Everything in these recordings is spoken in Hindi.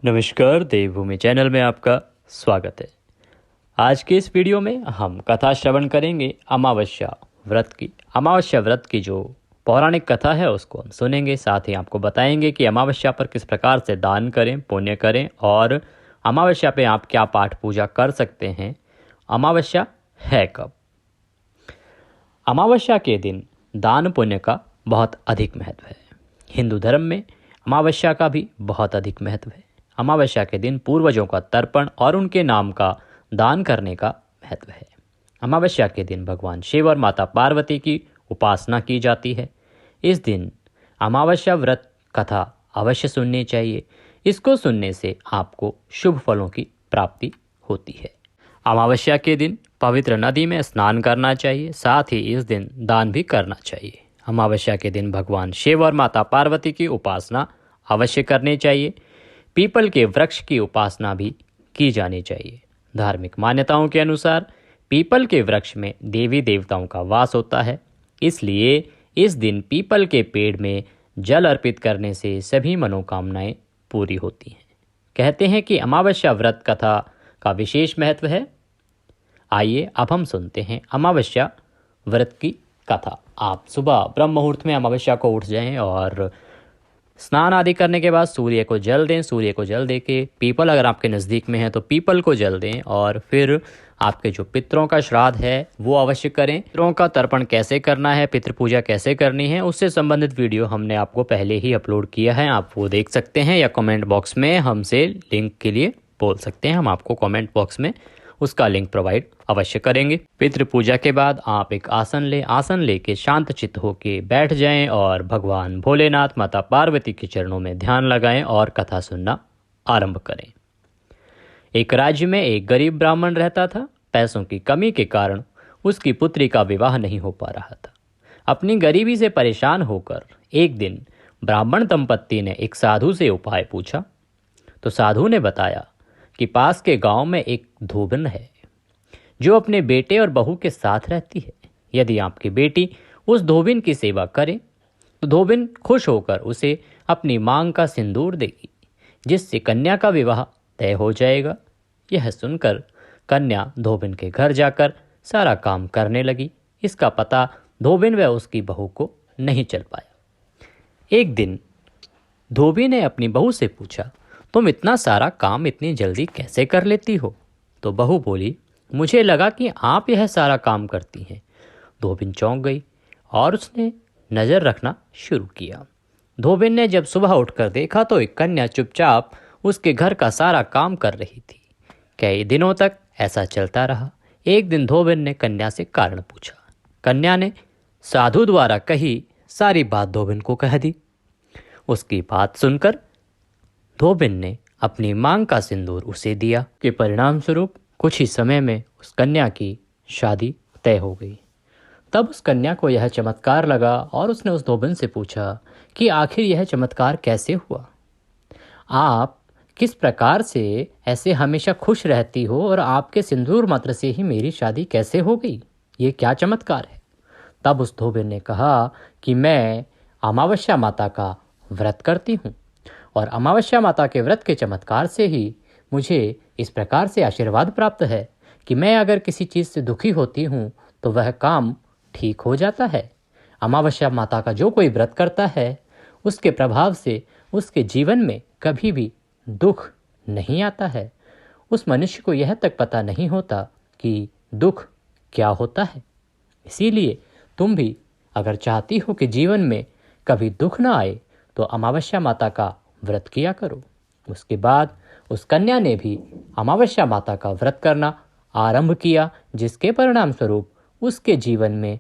नमस्कार, देवभूमि चैनल में आपका स्वागत है। आज के इस वीडियो में हम कथा श्रवण करेंगे अमावस्या व्रत की जो पौराणिक कथा है उसको हम सुनेंगे। साथ ही आपको बताएंगे कि अमावस्या पर किस प्रकार से दान करें, पुण्य करें और अमावस्या पे आप क्या पाठ पूजा कर सकते हैं। अमावस्या है कब? अमावस्या के दिन दान पुण्य का बहुत अधिक महत्व है। हिंदू धर्म में अमावस्या का भी बहुत अधिक महत्व है। अमावस्या के दिन पूर्वजों का तर्पण और उनके नाम का दान करने का महत्व है। अमावस्या के दिन भगवान शिव और माता पार्वती की उपासना की जाती है। इस दिन अमावस्या व्रत कथा अवश्य सुननी चाहिए। इसको सुनने से आपको शुभ फलों की प्राप्ति होती है। अमावस्या के दिन पवित्र नदी में स्नान करना चाहिए। साथ ही इस दिन दान भी करना चाहिए। अमावस्या के दिन भगवान शिव और माता पार्वती की उपासना अवश्य करनी चाहिए। पीपल के वृक्ष की उपासना भी की जानी चाहिए। धार्मिक मान्यताओं के अनुसार पीपल के वृक्ष में देवी देवताओं का वास होता है, इसलिए इस दिन पीपल के पेड़ में जल अर्पित करने से सभी मनोकामनाएं पूरी होती हैं। कहते हैं कि अमावस्या व्रत कथा का विशेष महत्व है। आइए अब हम सुनते हैं अमावस्या व्रत की कथा। आप सुबह ब्रह्म मुहूर्त में अमावस्या को उठ जाएं और स्नान आदि करने के बाद सूर्य को जल दें। सूर्य को जल दे के पीपल अगर आपके नज़दीक में है तो पीपल को जल दें और फिर आपके जो पितरों का श्राद्ध है वो अवश्य करें। पितरों का तर्पण कैसे करना है, पितृ पूजा कैसे करनी है, उससे संबंधित वीडियो हमने आपको पहले ही अपलोड किया है, आप वो देख सकते हैं या कमेंट बॉक्स में हमसे लिंक के लिए बोल सकते हैं। हम आपको कमेंट बॉक्स में उसका लिंक प्रोवाइड अवश्य करेंगे। पितृ पूजा के बाद आप एक आसन लेके शांत चित्त होके बैठ जाएं और भगवान भोलेनाथ माता पार्वती के चरणों में ध्यान लगाएं और कथा सुनना आरंभ करें। एक राज्य में एक गरीब ब्राह्मण रहता था। पैसों की कमी के कारण उसकी पुत्री का विवाह नहीं हो पा रहा था। अपनी गरीबी से परेशान होकर एक दिन ब्राह्मण दंपत्ति ने एक साधु से उपाय पूछा। तो साधु ने बताया कि पास के गांव में एक धोबन है जो अपने बेटे और बहू के साथ रहती है। यदि आपकी बेटी उस धोबिन की सेवा करे तो धोबिन खुश होकर उसे अपनी मांग का सिंदूर देगी, जिससे कन्या का विवाह तय हो जाएगा। यह सुनकर कन्या धोबिन के घर जाकर सारा काम करने लगी। इसका पता धोबिन व उसकी बहू को नहीं चल पाया। एक दिन धोबी ने अपनी बहू से पूछा, तुम इतना सारा काम इतनी जल्दी कैसे कर लेती हो? तो बहू बोली, मुझे लगा कि आप यह सारा काम करती हैं। धोबिन चौंक गई और उसने नज़र रखना शुरू किया। धोबिन ने जब सुबह उठकर देखा तो एक कन्या चुपचाप उसके घर का सारा काम कर रही थी। कई दिनों तक ऐसा चलता रहा। एक दिन धोबिन ने कन्या से कारण पूछा। कन्या ने साधु द्वारा कही सारी बात धोबिन को कह दी। उसकी बात सुनकर धोबिन ने अपनी मांग का सिंदूर उसे दिया। के परिणाम स्वरूप कुछ ही समय में उस कन्या की शादी तय हो गई। तब उस कन्या को यह चमत्कार लगा और उसने उस धोबिन से पूछा कि आखिर यह चमत्कार कैसे हुआ? आप किस प्रकार से ऐसे हमेशा खुश रहती हो और आपके सिंदूर मात्र से ही मेरी शादी कैसे हो गई? ये क्या चमत्कार है? तब उस धोबिन ने कहा कि मैं अमावस्या माता का व्रत करती हूँ और अमावस्या माता के व्रत के चमत्कार से ही मुझे इस प्रकार से आशीर्वाद प्राप्त है कि मैं अगर किसी चीज़ से दुखी होती हूँ तो वह काम ठीक हो जाता है। अमावस्या माता का जो कोई व्रत करता है उसके प्रभाव से उसके जीवन में कभी भी दुख नहीं आता है। उस मनुष्य को यह तक पता नहीं होता कि दुख क्या होता है। इसीलिए तुम भी अगर चाहती हो कि जीवन में कभी दुख ना आए तो अमावस्या माता का व्रत किया करो। उसके बाद उस कन्या ने भी अमावस्या माता का व्रत करना आरंभ किया, जिसके परिणाम स्वरूप उसके जीवन में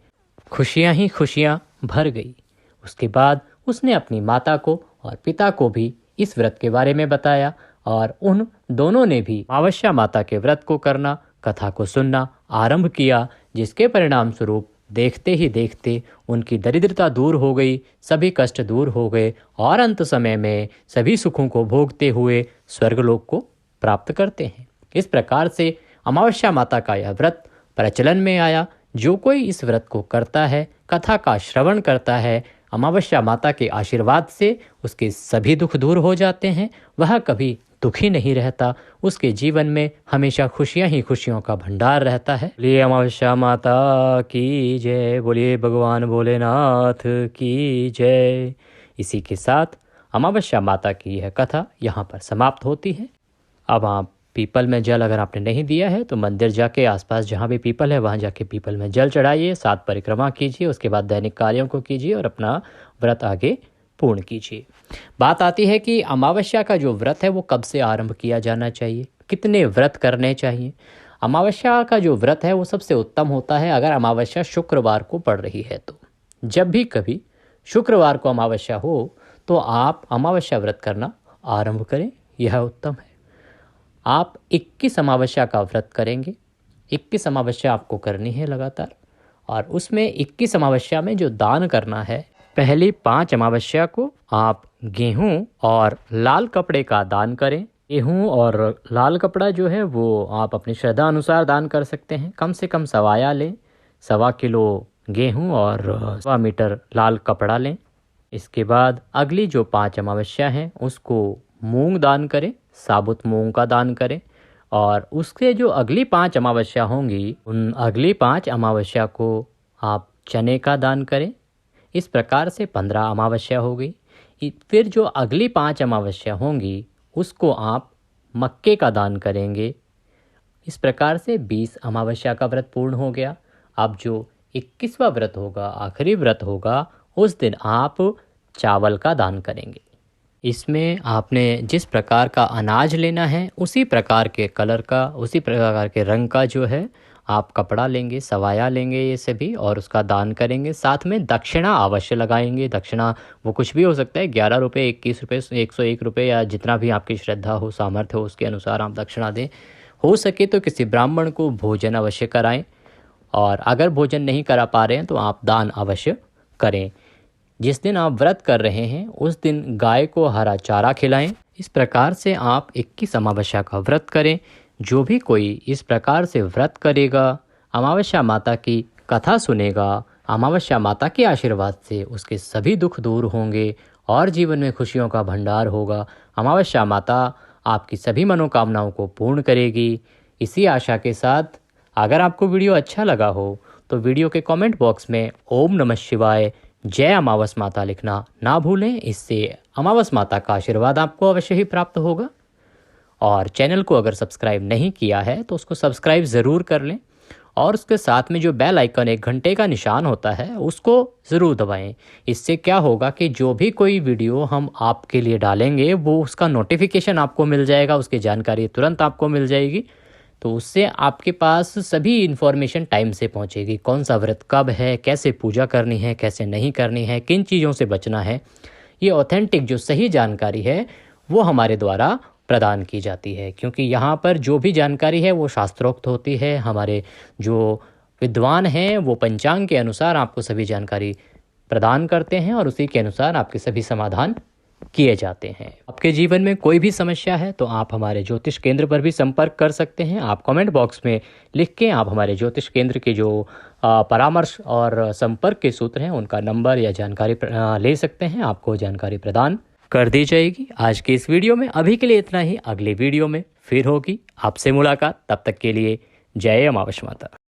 खुशियां ही खुशियां भर गई। उसके बाद उसने अपनी माता को और पिता को भी इस व्रत के बारे में बताया और उन दोनों ने भी अमावस्या माता के व्रत को करना, कथा को सुनना आरंभ किया, जिसके परिणाम स्वरूप देखते ही देखते उनकी दरिद्रता दूर हो गई, सभी कष्ट दूर हो गए और अंत समय में सभी सुखों को भोगते हुए स्वर्गलोक को प्राप्त करते हैं। इस प्रकार से अमावस्या माता का यह व्रत प्रचलन में आया। जो कोई इस व्रत को करता है, कथा का श्रवण करता है, अमावस्या माता के आशीर्वाद से उसके सभी दुख दूर हो जाते हैं। वह कभी दुखी नहीं रहता, उसके जीवन में हमेशा खुशियां ही खुशियों का भंडार रहता है। बोलिए अमावस्या माता की जय, बोलिए भगवान भोलेनाथ की जय। इसी के साथ अमावस्या माता की यह कथा यहाँ पर समाप्त होती है। अब आप पीपल में जल अगर आपने नहीं दिया है तो मंदिर जाके आसपास जहाँ भी पीपल है वहाँ जाके पीपल में जल चढ़ाइए, 7 परिक्रमा कीजिए, उसके बाद दैनिक कार्यों को कीजिए और अपना व्रत आगे पूर्ण कीजिए। बात आती है कि अमावस्या का जो व्रत है वो कब से आरंभ किया जाना चाहिए, कितने व्रत करने चाहिए। अमावस्या का जो व्रत है वो सबसे उत्तम होता है अगर अमावस्या शुक्रवार को पड़ रही है तो। जब भी कभी शुक्रवार को अमावस्या हो तो आप अमावस्या व्रत करना आरंभ करें, यह उत्तम है। आप 21 अमावस्या का व्रत करेंगे, 21 अमावस्या आपको करनी है लगातार, और उसमें 21 अमावस्या में जो दान करना है, पहली 5 अमावस्या को आप गेहूं और लाल कपड़े का दान करें। गेहूं और लाल कपड़ा जो है वो आप अपनी श्रद्धा अनुसार दान कर सकते हैं। कम से कम सवाया लें, 1.25 किलो गेहूं और 1.25 मीटर लाल कपड़ा लें। इसके बाद अगली जो 5 अमावस्या हैं उसको मूंग दान करें, साबुत मूंग का दान करें। और उसके जो अगली 5 अमावस्या होंगी उन अगली 5 अमावस्या को आप चने का दान करें। इस प्रकार से 15 अमावस्या हो गई। फिर जो अगली 5 अमावस्या होंगी उसको आप मक्के का दान करेंगे। इस प्रकार से 20 अमावस्या का व्रत पूर्ण हो गया। अब जो 21वां व्रत होगा, आखिरी व्रत होगा, उस दिन आप चावल का दान करेंगे। इसमें आपने जिस प्रकार का अनाज लेना है उसी प्रकार के कलर का, उसी प्रकार के रंग का जो है आप कपड़ा लेंगे, सवाया लेंगे ये सभी, और उसका दान करेंगे। साथ में दक्षिणा अवश्य लगाएंगे। दक्षिणा वो कुछ भी हो सकता है, 11 रुपये, 21 रुपये, 101 रुपये, या जितना भी आपकी श्रद्धा हो, सामर्थ्य हो, उसके अनुसार आप दक्षिणा दें। हो सके तो किसी ब्राह्मण को भोजन अवश्य कराएं, और अगर भोजन नहीं करा पा रहे हैं तो आप दान अवश्य करें। जिस दिन आप व्रत कर रहे हैं उस दिन गाय को हरा चारा खिलाएं। इस प्रकार से आप 21 अमावस्या का व्रत करें। जो भी कोई इस प्रकार से व्रत करेगा, अमावस्या माता की कथा सुनेगा, अमावस्या माता के आशीर्वाद से उसके सभी दुख दूर होंगे और जीवन में खुशियों का भंडार होगा। अमावस्या माता आपकी सभी मनोकामनाओं को पूर्ण करेगी। इसी आशा के साथ अगर आपको वीडियो अच्छा लगा हो तो वीडियो के कमेंट बॉक्स में ओम नमः शिवाय, जय अमावस माता लिखना ना भूलें। इससे अमावस माता का आशीर्वाद आपको अवश्य ही प्राप्त होगा। और चैनल को अगर सब्सक्राइब नहीं किया है तो उसको सब्सक्राइब ज़रूर कर लें, और उसके साथ में जो बेल आइकन, एक घंटे का निशान होता है, उसको ज़रूर दबाएं। इससे क्या होगा कि जो भी कोई वीडियो हम आपके लिए डालेंगे वो उसका नोटिफिकेशन आपको मिल जाएगा, उसकी जानकारी तुरंत आपको मिल जाएगी। तो उससे आपके पास सभी इन्फॉर्मेशन टाइम से पहुंचेगी। कौन सा व्रत कब है, कैसे पूजा करनी है, कैसे नहीं करनी है, किन चीज़ों से बचना है, ये ऑथेंटिक जो सही जानकारी है वो हमारे द्वारा प्रदान की जाती है। क्योंकि यहाँ पर जो भी जानकारी है वो शास्त्रोक्त होती है। हमारे जो विद्वान हैं वो पंचांग के अनुसार आपको सभी जानकारी प्रदान करते हैं और उसी के अनुसार आपके सभी समाधान किए जाते हैं। आपके जीवन में कोई भी समस्या है तो आप हमारे ज्योतिष केंद्र पर भी संपर्क कर सकते हैं। आप कमेंट बॉक्स में लिख के आप हमारे ज्योतिष केंद्र के जो परामर्श और संपर्क के सूत्र हैं उनका नंबर या जानकारी ले सकते हैं। आपको जानकारी प्रदान कर दी जाएगी। आज के इस वीडियो में अभी के लिए इतना ही। अगले वीडियो में फिर होगी आपसे मुलाकात। तब तक के लिए जय अमावस्या माता।